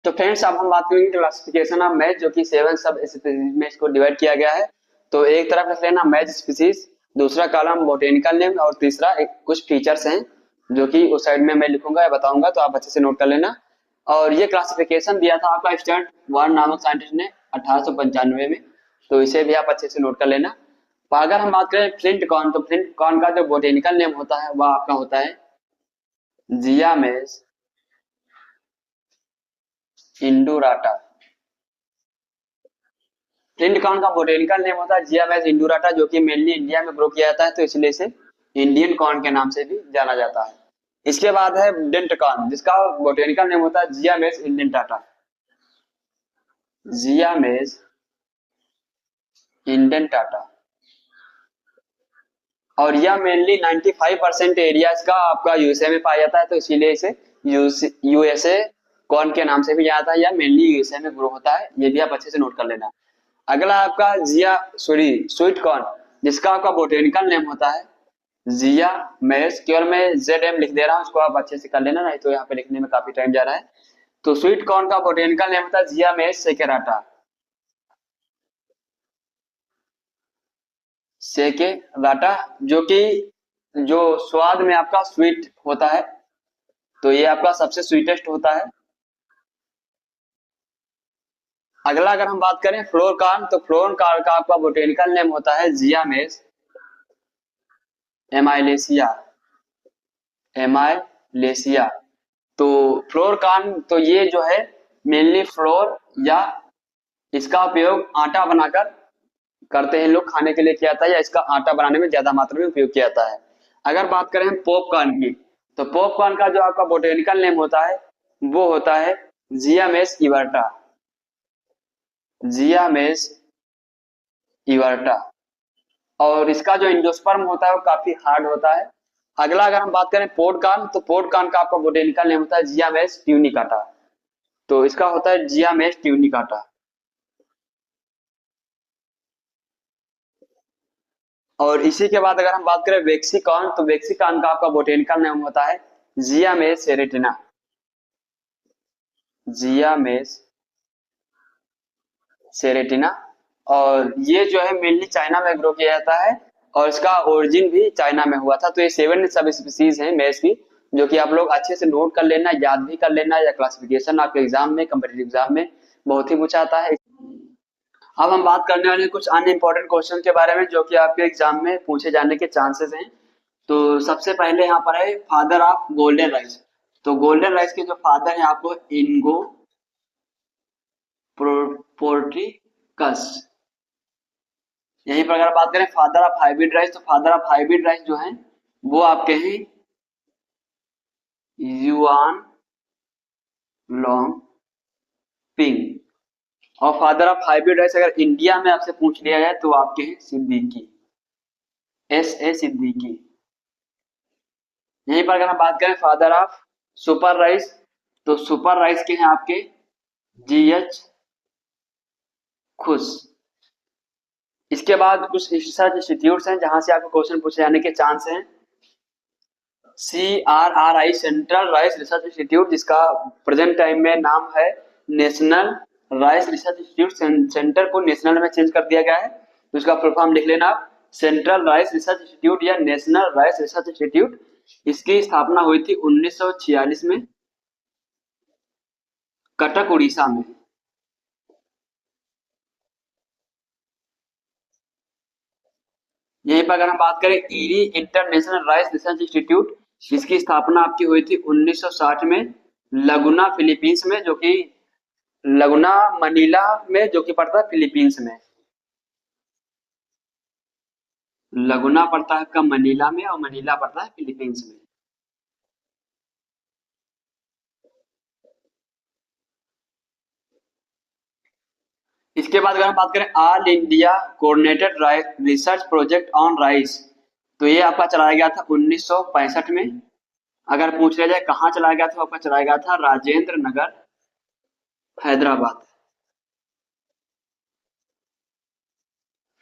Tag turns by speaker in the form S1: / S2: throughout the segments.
S1: तो फ्रेंड्स अब हम बात करेंगे क्लासिफिकेशन ऑफ मैच, जो कि 7 सब स्पीसीज में इसको डिवाइड किया गया है। तो एक तरफ रख लेना मैच स्पीसीज, दूसरा कॉलम बोटेनिकल नेम, और तीसरा एक कुछ फीचर्स हैं जो कि उस साइड में मैं लिखूंगा या बताऊंगा, तो आप अच्छे से नोट कर लेना। और ये क्लासिफिकेशन दिया था आपका स्टर्ट वार्ड नामक साइंटिस्ट ने 1895 में, तो इसे भी आप अच्छे से नोट कर लेना। तो अगर हम बात करें फ्लिंट कॉर्न, तो फ्लिंट कॉर्न का जो बोटेनिकल नेम होता है वह आपका होता है जियामेस इंडुराटा। फ्लिंट कॉर्न का बोटेनिकल नेम होता है जियामेस इंडुराटा, जो कि मेनली इंडिया में ग्रो किया जाता है, तो इसलिए इसे इंडियन कॉर्न के नाम से भी जाना जाता है। इसके बाद है डेंट कॉर्न, जिसका बोटेनिकल नेम होता है जियामेस इंडेंटाटा। जियामेस इंडेंटाटा, और यह मेनली 95% एरिया इसका आपका यूएसए में पाया जाता है, तो इसीलिए इसे यूएसए कॉर्न के नाम से भी जाना जाता है, या मेनली यूएसए में ग्रो होता है, ये भी आप अच्छे से नोट कर लेना। अगला आपका स्वीट कॉर्न, जिसका आपका बोटेनिकल नेम होता है जिया मेस, केवल मैं जेड एम लिख दे रहा हूँ, उसको आप अच्छे से कर लेना, नहीं तो यहाँ पे लिखने में काफी टाइम जा रहा है। तो स्वीट कॉर्न का बोटेनिकल नेम होता है जिया मेस सेकेराटा। सेकेराटा, जो कि जो स्वाद में आपका स्वीट होता है, तो ये आपका सबसे स्वीटेस्ट होता है। अगला अगर हम बात करें फ्लोर कॉर्न, तो फ्लोर कॉर्न का आपका बोटेनिकल नेम होता है जियामेस एमाइलेसिया। एमाइलेसिया, तो फ्लोर कॉर्न, तो ये जो है मेनली फ्लोर या इसका उपयोग आटा बनाकर करते हैं लोग, खाने के लिए किया जाता है, या इसका आटा बनाने में ज्यादा मात्रा में उपयोग किया जाता है। अगर बात करें पॉपकॉर्न की, तो पॉपकॉर्न का जो आपका बोटेनिकल नेम होता है वो होता है जियामेस इवर्टा। जियामेस इवर्टा, और इसका जो एंजियोस्पर्म होता है वो काफी हार्ड होता है। अगला अगर हम बात करें पोडकार्न, तो पोडकार्न का आपका बोटेनिकल नेम होता है जियामेस ट्यूनिकाटा। तो इसका होता है जियामेस ट्यूनिकाटा। और इसी के बाद अगर हम बात करें वेक्सिकॉर्न, तो वेक्सिकॉर्न का आपका बोटेनिकल नेम होता है जियामेस सेरेटिना। जियामेस सेरेटिना, और ये जो है मेनली चाइना में ग्रो किया जाता है, और इसका ओरिजिन भी चाइना में हुआ था। तो ये 7 सब स्पीसीज हैं मेष की, जो कि आप लोग अच्छे से नोट कर लेना, याद भी कर लेना, या क्लासिफिकेशन आपके एग्जाम में, कम्पिटेटिव एग्जाम में बहुत ही पूछा आता है। अब हम बात करने वाले हैं कुछ अन्य इंपॉर्टेंट क्वेश्चन के बारे में, जो कि आपके एग्जाम में पूछे जाने के चांसेस हैं। तो सबसे पहले यहाँ पर है फादर ऑफ गोल्डन राइस। तो गोल्डन राइस के जो फादर हैं आपको इनगो पोर्टिकस। यहीं पर अगर बात करें फादर ऑफ हाइब्रिड राइस, तो फादर ऑफ हाइब्रिड राइस जो है वो आपके हैं युआन लॉन्ग पिंग। और फादर ऑफ हाइब्रिड राइस अगर इंडिया में आपसे पूछ लिया जाए तो आपके हैं सिद्दीकी, एस ए सिद्दीकी। यहीं पर अगर हम बात करें फादर ऑफ सुपर राइस, तो सुपर राइस के हैं आपके जी एच खुश। इसके बाद कुछ रिसर्च इंस्टीट्यूट हैं जहां से आपको क्वेश्चन पूछे जाने के चांस हैं। CRRI central rice research institute, जिसका प्रेजेंट टाइम में नाम है national rice research institute, centre को नेशनल में चेंज कर दिया गया है, तो इसका फुल फॉर्म लिख लेना आप, सेंट्रल राइस रिसर्च इंस्टीट्यूट या नेशनल राइस रिसर्च इंस्टीट्यूट। इसकी स्थापना हुई थी 1946 में कटक उड़ीसा में। यहीं पर अगर हम बात करें eerie international rice research institute, जिसकी स्थापना आपकी हुई थी 1960 में लगुना फिलीपींस में, जो कि लगुना मनीला में, जो कि पड़ता है फिलीपींस में। लगुना पड़ता है आपका मनीला में, और मनीला पड़ता है फिलीपींस में। इसके बाद अगर हम बात करें all India coordinated research project on rice, तो ये आपका चलाया गया था 1965 में। अगर पूछ लिया जाए कहाँ चलाया गया था, आपका चलाया गया था राजेंद्र नगर, हैदराबाद।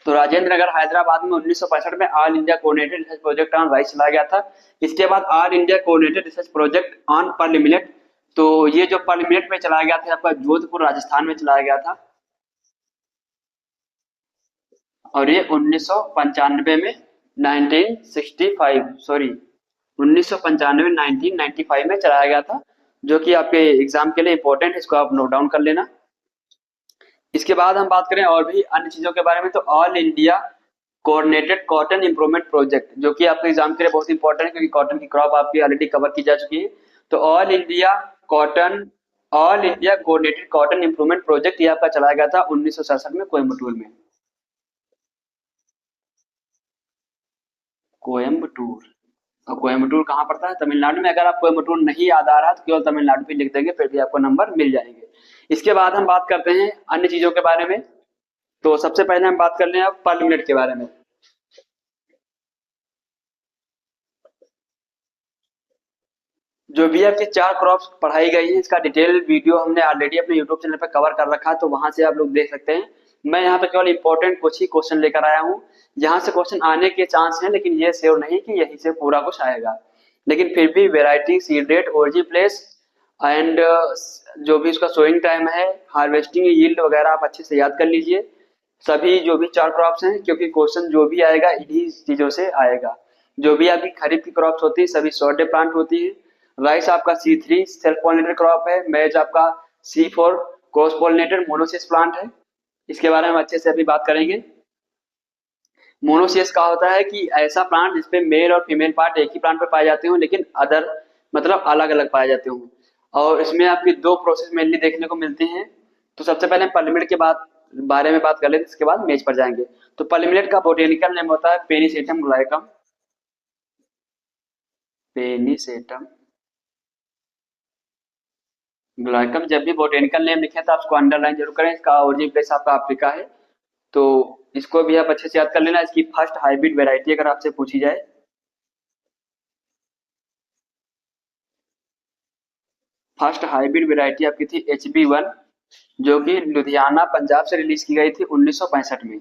S1: तो राजेंद्र नगर हैदराबाद में 1965 में all India coordinated research project on rice चलाया गया था। इसके बाद all India coordinated research project on pearl millet, तो ये जो पार्लियामेंट में चलाया गया था आपका जोधपुर राजस्थान में चलाया गया था, और ये 1995 में 1965 सॉरी 1995 1995 में चलाया गया था, जो कि आपके एग्जाम के लिए इंपॉर्टेंट है, इसको आप नोट डाउन कर लेना। इसके बाद हम बात करें और भी अन्य चीजों के बारे में, तो all India coordinated cotton improvement project, जो कि आपके एग्जाम के लिए बहुत इंपॉर्टेंट है क्योंकि कॉटन की क्रॉप आपकी ऑलरेडी कवर की जा चुकी है। तो cotton all India coordinated cotton improvement project ये आपका चलाया गया था 1967 में कोयम्बटूर में। कोयम्बटूर, और कोयम्बटूर कहाँ पड़ता है? तमिलनाडु में। अगर आप कोयम्बटूर नहीं याद आ रहा तो केवल तमिलनाडु पे लिख देंगे, फिर भी आपको नंबर मिल जाएंगे। इसके बाद हम बात करते हैं अन्य चीजों के बारे में। तो सबसे पहले हम बात कर लें अब पर मिनट के बारे में। जो भी आपके 4 क्रॉप्स पढ़ाई गई है, इसका डिटेल वीडियो हमने ऑलरेडी अपने यूट्यूब चैनल पर कवर कर रखा है, तो वहां से आप लोग देख सकते हैं। मैं यहाँ पे केवल इंपॉर्टेंट कुछ ही क्वेश्चन लेकर आया हूँ। यहाँ से क्वेश्चन आने के चांस हैं, लेकिन ये श्योर नहीं कि यहीं से पूरा कुछ आएगा। लेकिन फिर भी variety, seed rate, origin place and जो भी उसका सोइंग टाइम है, हार्वेस्टिंग, यील्ड वगैरह आप अच्छे से याद कर लीजिए। सभी जो भी 4 क्रॉप्स हैं, क्योंकि क्वेश्चन जो भी आएगा इन्हीं चीजों से आएगा। जो भी आपकी खरीफ की क्रॉप्स होती है सभी शॉर्ट डे प्लांट होती है। राइस आपका C3 सेल्फ पॉलिनेटेड क्रॉप है। मेज आपका C4 क्रॉस पॉलिनेटेड मोनोसिस प्लांट है। इसके बारे में अच्छे से अभी बात करेंगे। मोनोसिस का होता है कि ऐसा प्लांट जिसपे मेल और फीमेल पार्ट एक ही प्लांट पर पाए जाते हो, लेकिन अदर मतलब अलग अलग पाए जाते हो। और इसमें आपकी 2 प्रोसेस मेनली देखने को मिलती हैं। तो सबसे पहले पर्लिमिनेट के बारे में बात कर लेते, इसके बाद मेज पर जाएंगे। तो पर्लिमिनेट का बोटेनिकल नेम होता है पेनिसेटम ग्लाइकम। पेनिसेटम ग्लाइकम। जब भी बोटेनिकल नेम लिखे तो आप उसको अंडरलाइन जरूर करें। इसका ओरिजिन प्लेस आपका अफ्रीका है, तो इसको भी आप अच्छे से याद कर लेना। इसकी फर्स्ट हाइब्रिड वेराइटी अगर आपसे पूछी जाए, फर्स्ट हाइब्रिड वेराइटी आपकी थी HB1, जो कि लुधियाना पंजाब से रिलीज की गई थी 1965 में।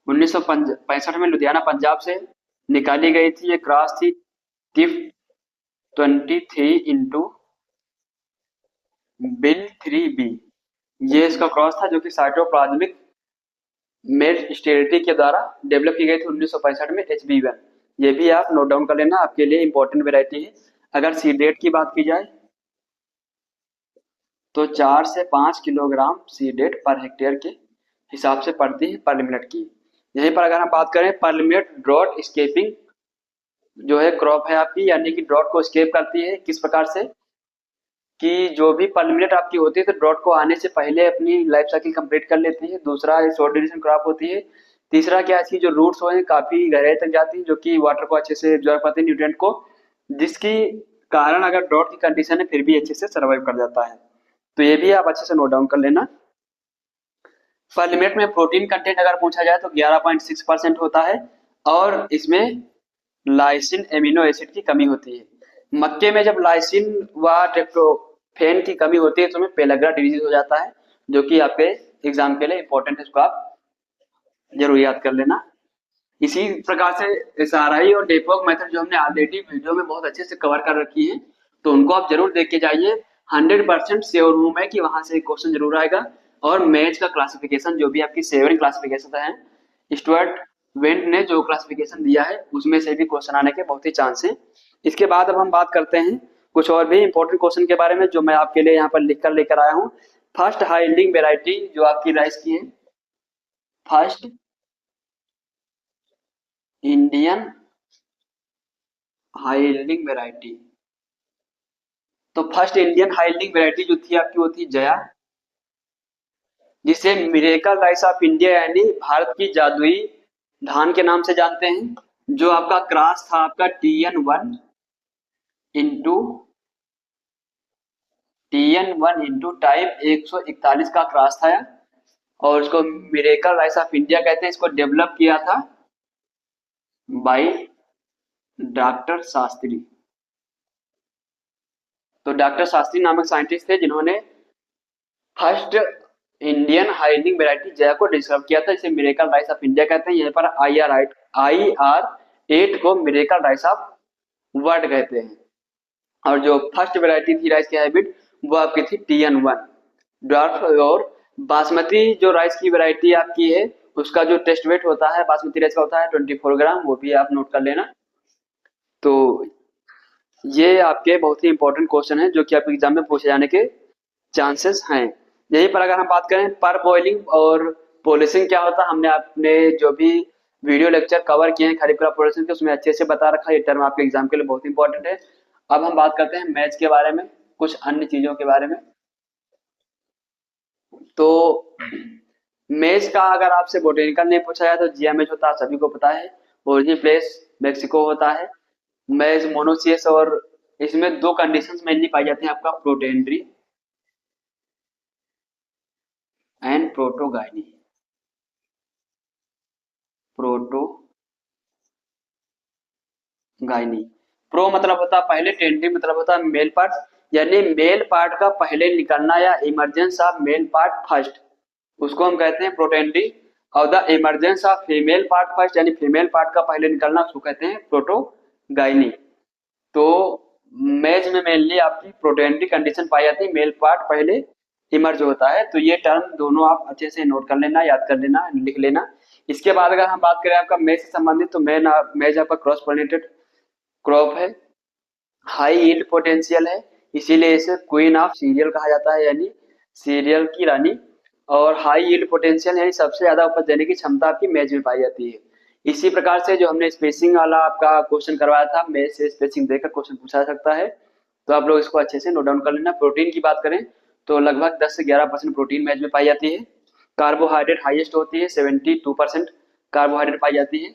S1: 1965 में लुधियाना पंजाब से निकाली गई थी। ये क्रॉस थी टिफ 23 बिल 3B। ये इसका क्रॉस था, जो कि साइटोप्लाज्मिक मेड स्टेरिलिटी के द्वारा डेवलप की गई थी 1965 में HB1। ये भी आप नोट डाउन कर लेना, आपके लिए इंपॉर्टेंट वेराइटी है। अगर सीड रेट की बात की जाए तो 4 से 5 kilogram seed rate per hectare के हिसाब से पड़ती है पर मिनट की। यहीं पर अगर हम बात करें पर मिनट ड्रॉट स्केपिंग जो है क्रॉप है आपकी, यानी कि ड्रॉट को स्केप करती है। किस प्रकार से कि जो भी पर्लिमिनेट आपकी होती है तो ड्रॉट को आने से पहले अपनी लाइफ साइकिल कंप्लीट कर लेती है। दूसरा शॉर्ट ड्यूरेशन क्रॉप होती है। तीसरा क्या है, जो रूट्स हो काफी गहराई तक जाती है, जो कि वाटर को अच्छे से एब्जॉर्ब करते हैं, न्यूट्रिएंट को, जिसकी कारण अगर ड्रॉट की कंडीशन है फिर भी अच्छे से सर्वाइव कर जाता है। तो ये भी आप अच्छे से नोट डाउन कर लेना। पर्लिमिनेट में प्रोटीन कंटेंट अगर पूछा जाए तो 11.6% होता है, और इसमें लाइसिन एमिनो एसिड की कमी होती है। मक्के में जब लाइसिन व ट्रिप्टोफेन की कमी होती है तो हमें पेलग्रा डिजीज हो जाता है, जो कि आपके एग्जाम के लिए इंपॉर्टेंट है, इसको आप जरूर याद कर लेना। इसी प्रकार से एसआरआई और डेपोक मेथड जो हमने ऑलरेडी वीडियो में बहुत अच्छे से कवर कर रखी है, तो उनको आप जरूर देख के जाइए। 100% श्योर हूं मैं कि वहां से क्वेश्चन जरूर आएगा। और मैच का क्लासिफिकेशन जो भी आपकी 7 क्लासिफिकेशन है, स्टुअर्ट वेंट ने जो क्लासिफिकेशन दिया है उसमें से भी क्वेश्चन आने के बहुत ही चांस है। इसके बाद अब हम बात करते हैं कुछ और भी इंपॉर्टेंट क्वेश्चन के बारे में, जो मैं आपके लिए यहाँ पर लिख कर लेकर आया हूँ। फर्स्ट हाई यील्डिंग वेराइटी जो आपकी राइस की है, first Indian high yielding variety. तो first Indian high yielding variety जो थी आपकी वो थी जया, जिसे मिरेकल राइस ऑफ इंडिया यानी भारत की जादुई धान के नाम से जानते हैं। जो आपका क्रॉस था आपका TN1 इंटू टाइप 141 का क्रॉस था, और उसको मिरेकल राइस ऑफ इंडिया कहते हैं। इसको डेवलप किया था बाय डॉक्टर शास्त्री। तो डॉक्टर शास्त्री नामक साइंटिस्ट थे जिन्होंने first Indian high yielding variety Jaya को डिस्कवर किया था, इसे मिरेकल राइस ऑफ इंडिया कहते हैं। यहाँ पर IR8 को मिरेकल राइस ऑफ वर्ल्ड कहते हैं। और जो फर्स्ट वैरायटी थी राइस की हाइब्रिड वो आपकी थी TN1 ड्वार्फ। और बासमती जो राइस की वैरायटी आपकी है उसका जो टेस्ट वेट होता है बासमती राइस का होता है 24 ग्राम, वो भी आप नोट कर लेना। तो ये आपके बहुत ही इंपॉर्टेंट क्वेश्चन है जो कि आपके एग्जाम में पूछे जाने के चांसेस हैं। यहीं पर अगर हम बात करें पर बॉइलिंग और पॉलिशिंग क्या होता है, हमने अपने जो भी वीडियो लेक्चर कवर किए हैं खरीफ क्रॉप प्रोडक्शन के उसमें अच्छे से बता रखा है। ये टर्म आपके एग्जाम के लिए बहुत इंपॉर्टेंट है। अब हम बात करते हैं मैच के बारे में, कुछ अन्य चीजों के बारे में। तो मेज का अगर आपसे बोटेनिकल नेम पूछा जाए तो जिया मेज होता है, सभी को पता है। ओरिजिन प्लेस मेक्सिको होता है। मेज मोनोसियस, और इसमें दो कंडीशंस मेनली पाई जाती हैं आपका, protandry and protogyny. Protogyny, pro मतलब होता है पहले, टेंड्री मतलब होता है मेल पार्ट, यानी मेल पार्ट का पहले निकलना या emergence of male part first, उसको हम कहते हैं प्रोटेंड्री। और the emergence of female part first, यानी फीमेल पार्ट का पहले निकलना, उसको कहते हैं प्रोटोगाइनी। तो मैच में मेनली आपकी प्रोटेंड्री कंडीशन पाई जाती है, मेल पार्ट पहले इमर्ज होता है। तो ये टर्म दोनों आप अच्छे से नोट कर लेना, याद कर लेना, लिख लेना। इसके बाद अगर हम बात करें आपका मैच से संबंधित, तो मैच आपका क्रॉस पोलिनेटेड क्रॉप है, हाई यील्ड पोटेंशियल है, इसीलिए इसे क्वीन ऑफ सीरियल कहा जाता है, यानी सीरियल की रानी। और हाई यील्ड पोटेंशियल यानी सबसे ज्यादा उपज देने की क्षमता आपकी मैच में पाई जाती है। इसी प्रकार से जो हमने स्पेसिंग वाला आपका क्वेश्चन करवाया था, मैच से स्पेसिंग देकर क्वेश्चन पूछा जा सकता है। तो आप लोग इसको अच्छे से नोट डाउन कर लेना। प्रोटीन की बात करें तो लगभग 10 से 11% प्रोटीन मैच में पाई जाती है। कार्बोहाइड्रेट हाईएस्ट होती है, 72% कार्बोहाइड्रेट पाई जाती है।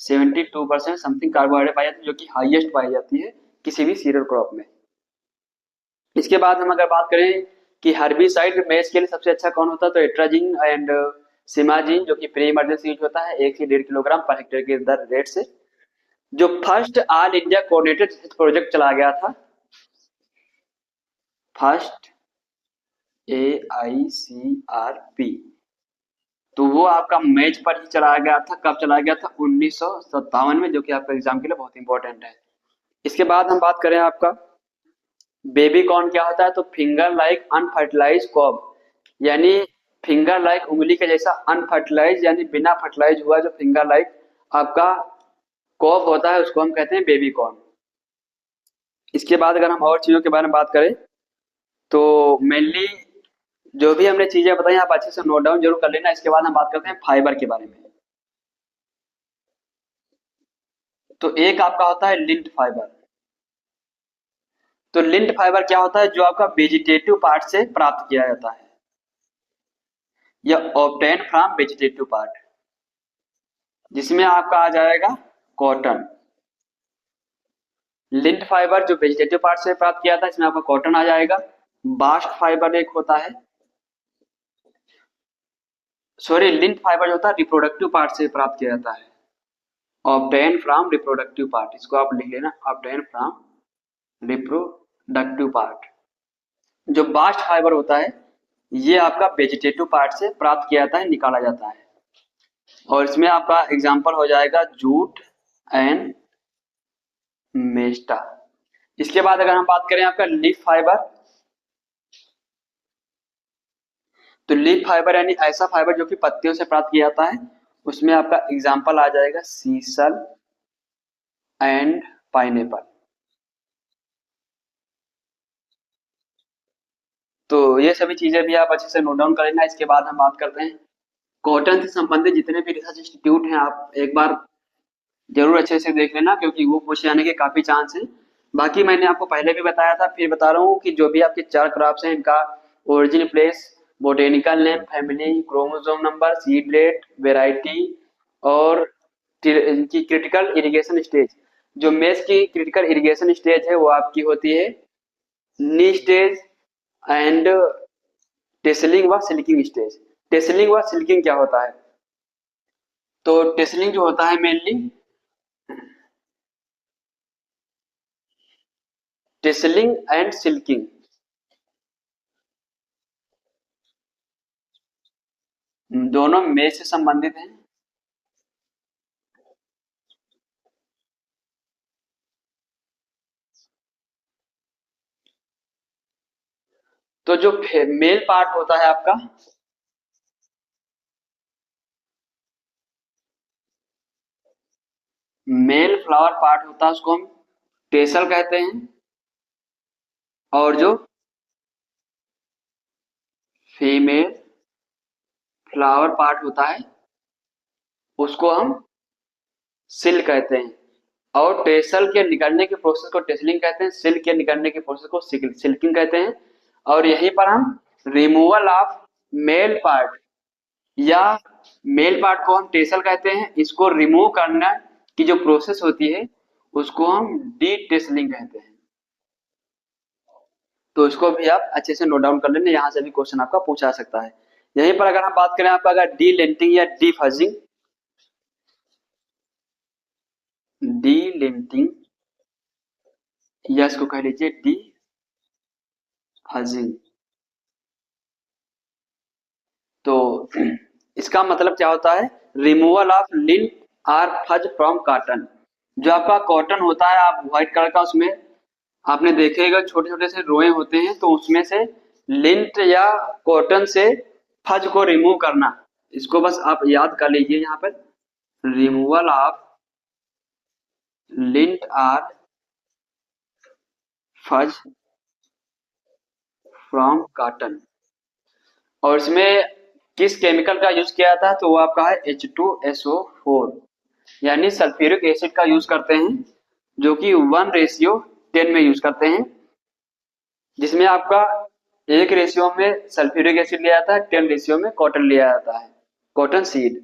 S1: 72% समथिंग कार्बोहाइड्रेट पाई जाती है, जो कि हाईएस्ट पाई जाती है किसी भी सीरियल क्रॉप में। इसके बाद हम अगर बात करें कि हर्बिसाइड मेज के लिए सबसे अच्छा कौन होता है, तो एट्राजिन एंड सिमाजिन, जो कि प्री इमरजेंसी यूज होता है 1 से 1.5 किलोग्राम पर हेक्टेयर के दर रेट से। जो first all India coordinated project चला गया था, फर्स्ट AICRP, तो वो आपका मैच पर ही चलाया गया था। कब चलाया गया था? 1957 में, जो कि आपका एग्जाम के लिए बहुत इंपॉर्टेंट है। इसके बाद हम बात करें आपका बेबी कॉर्न क्या होता है, तो फिंगर लाइक अनफर्टिलाइज कॉब, यानी फिंगर लाइक उंगली के जैसा अनफर्टिलाइज यानी बिना फर्टिलाइज हुआ जो फिंगर लाइक आपका कॉब होता है, उसको हम कहते हैं बेबी कॉर्न। इसके बाद अगर हम और चीजों के बारे में बात करें तो मेनली जो भी हमने चीजें बताई आप अच्छे से नोट डाउन जरूर कर लेना। इसके बाद हम बात करते हैं फाइबर के बारे में। तो एक आपका होता है लिंट फाइबर। तो लिंट फाइबर क्या होता है, जो आपका वेजिटेटिव पार्ट से प्राप्त किया जाता है, या ऑब्टेन फ्रॉम वेजिटेटिव पार्ट, जिसमें आपका आ जाएगा कॉटन। लिंट फाइबर जो वेजिटेटिव पार्ट से प्राप्त किया था, इसमें आपका कॉटन आ जाएगा। बास्ट फाइबर एक होता है, सॉरी लिंट फाइबर जो होता है रिप्रोडक्टिव पार्ट से प्राप्त किया जाता है, ऑब्टेन फ्रॉम रिप्रोडक्टिव पार्ट, इसको आप लिख लेना, ऑब्टेन फ्रॉम रिप्रोडक्टिव पार्ट। जो बास्ट फाइबर होता है ये आपका वेजिटेटिव पार्ट से प्राप्त किया जाता है, निकाला जाता है। और इसमें आपका एग्जांपल हो जाएगा जूट एंड मेस्टा। इसके बाद अगर हम बात करें आपका लीफ फाइबर, तो लीफ फाइबर यानी ऐसा फाइबर जो कि पत्तियों से प्राप्त किया जाता है, उसमें आपका एग्जांपल आ जाएगा सीसल एंड पाइनएप्पल। तो ये सभी चीजें भी आप अच्छे से नोट डाउन कर लेना। इसके बाद हम बात करते हैं कॉटन से संबंधित जितने भी रिसर्च इंस्टीट्यूट हैं, आप एक बार जरूर अच्छे से देख लेना, क्योंकि वो पूछे जाने के काफी चांस हैं। बाकी मैंने आपको पहले भी बताया था, फिर बता रहा हूँ कि जो भी आपके 4 क्रॉप्स हैं इनका origin place, botanical name, family, chromosome number, seed rate, variety, और इनकी क्रिटिकल इरिगेशन स्टेज। जो मेज की क्रिटिकल इरिगेशन स्टेज है वो आपकी होती है नी स्टेज एंड टेसलिंग व सिल्किंग स्टेज। टेसलिंग व सिल्किंग क्या होता है, तो टेसलिंग जो होता है मेनली, टेसलिंग एंड सिल्किंग दोनों मेज से संबंधित हैं। तो जो मेल पार्ट होता है आपका, मेल फ्लावर पार्ट होता है उसको हम टेसल कहते हैं, और जो फीमेल फ्लावर पार्ट होता है उसको हम सिल कहते हैं। और टेसल के निकलने के प्रोसेस को टेसलिंग कहते हैं, सिल्क के निकलने के प्रोसेस को सिल्किंग कहते हैं। और यहीं पर हम रिमूवल ऑफ मेल पार्ट, या मेल पार्ट को हम टेसल कहते हैं, इसको रिमूव करना की जो प्रोसेस होती है उसको हम डी टेसलिंग कहते हैं। तो इसको भी आप अच्छे से नोट डाउन कर लेना, यहाँ से भी क्वेश्चन आपका पूछा सकता है। यहीं पर अगर हम बात करें आपका अगर डी लेंटिंग या डी फजिंग, डी लेंटिंग या इसको कह लीजिए डी फजिंग, तो इसका मतलब क्या होता है, removal of lint or fuzz from cotton. जो आपका कॉटन होता है, आप व्हाइट कलर का, उसमें आपने देखेगा छोटे छोटे से रोए होते हैं, तो उसमें से लिंट या कॉटन से फज को रिमूव करना, इसको बस आप याद कर लीजिए यहाँ पर, removal of lint or fuzz from cotton. और इसमें किस केमिकल का यूज किया था, तो वो आपका है H2SO4, यानी सल्फ्यूरिक एसिड का यूज करते हैं, जो कि 1:10 में यूज करते हैं, जिसमें आपका 1 रेशियो में सल्फ्यूरिक एसिड लिया जाता है, 10 रेशियो में कॉटन लिया जाता है, कॉटन सीड।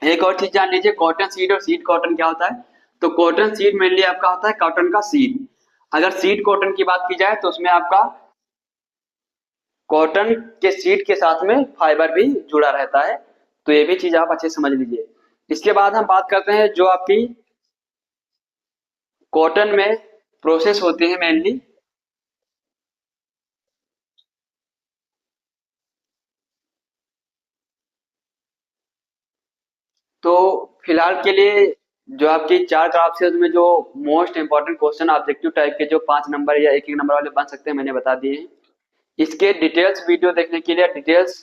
S1: एक और चीज जान लीजिए, कॉटन सीड और सीड कॉटन क्या होता है। तो कॉटन सीड मेनली आपका होता है कॉटन का सीड। अगर सीड कॉटन की बात की जाए तो उसमें आपका कॉटन के सीड के साथ में फाइबर भी जुड़ा रहता है, तो ये भी चीज आप अच्छे से समझ लीजिए। इसके बाद हम बात करते हैं जो आपकी कॉटन में प्रोसेस होती है मेनली, तो फिलहाल के लिए जो आपकी 4 ग्राफ से उसमें जो most important question objective type के जो 5 नंबर या 1-1 नंबर वाले बन सकते हैं, मैंने बता दिए हैं। इसके डिटेल्स वीडियो देखने के लिए, डिटेल्स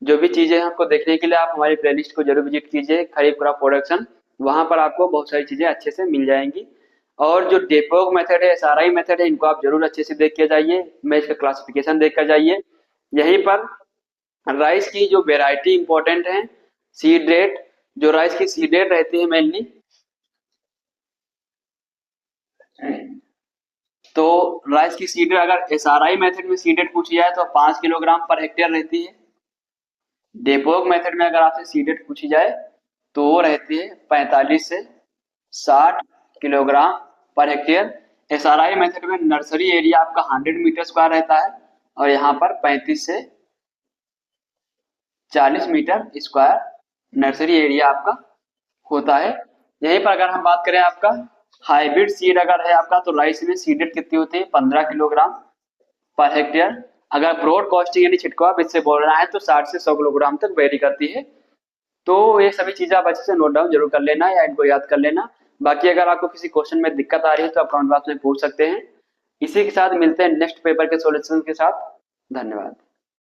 S1: जो भी चीजें हैं आपको देखने के लिए, आप हमारी प्लेलिस्ट को जरूर विजिट कीजिए, खरीफ क्रॉप प्रोडक्शन। वहां पर आपको बहुत सारी चीजें अच्छे से मिल जाएंगी। और जो डेपोग मेथड है, एसआरआई मेथड है, इनको आप जरूर अच्छे से देख के जाइए, मैं इसका क्लासिफिकेशन देख कर जाइए। यहीं पर राइस की जो वेराइटी इंपॉर्टेंट है, सीड रेट, जो राइस की सीड रेट रहती है मेनली, तो राइस की सीड रेट अगर एसआरआई मेथड में सीड रेट पूछी जाए तो 5 किलोग्राम पर हेक्टेयर रहती है। डेपोग मेथड में अगर आपसे सीड रेट पूछी जाए तो वो रहती है 45 से 60 kilogram per hectare. SRI method में नर्सरी एरिया आपका 100 मीटर स्क्वायर रहता है, और यहाँ पर 35 से 40 मीटर स्क्वायर नर्सरी एरिया आपका होता है। यहीं पर अगर हम बात करें आपका हाइब्रिड सीड अगर है आपका, तो राइस में सीड रेट कितनी होती है, 15 किलोग्राम पर हेक्टेयर। अगर ब्रॉड कॉस्टिंग यानी छिटकाव बीज से बोल रहा है तो 60 से 100 किलोग्राम तक वेरी करती है। तो ये सभी चीजें आप अच्छे से नोट डाउन जरूर कर लेना या इनको याद कर लेना। बाकी अगर आपको किसी क्वेश्चन में दिक्कत आ रही है तो आप कमेंट बॉक्स में पूछ सकते हैं। इसी के साथ मिलते हैं नेक्स्ट पेपर के सॉल्यूशन के साथ। धन्यवाद।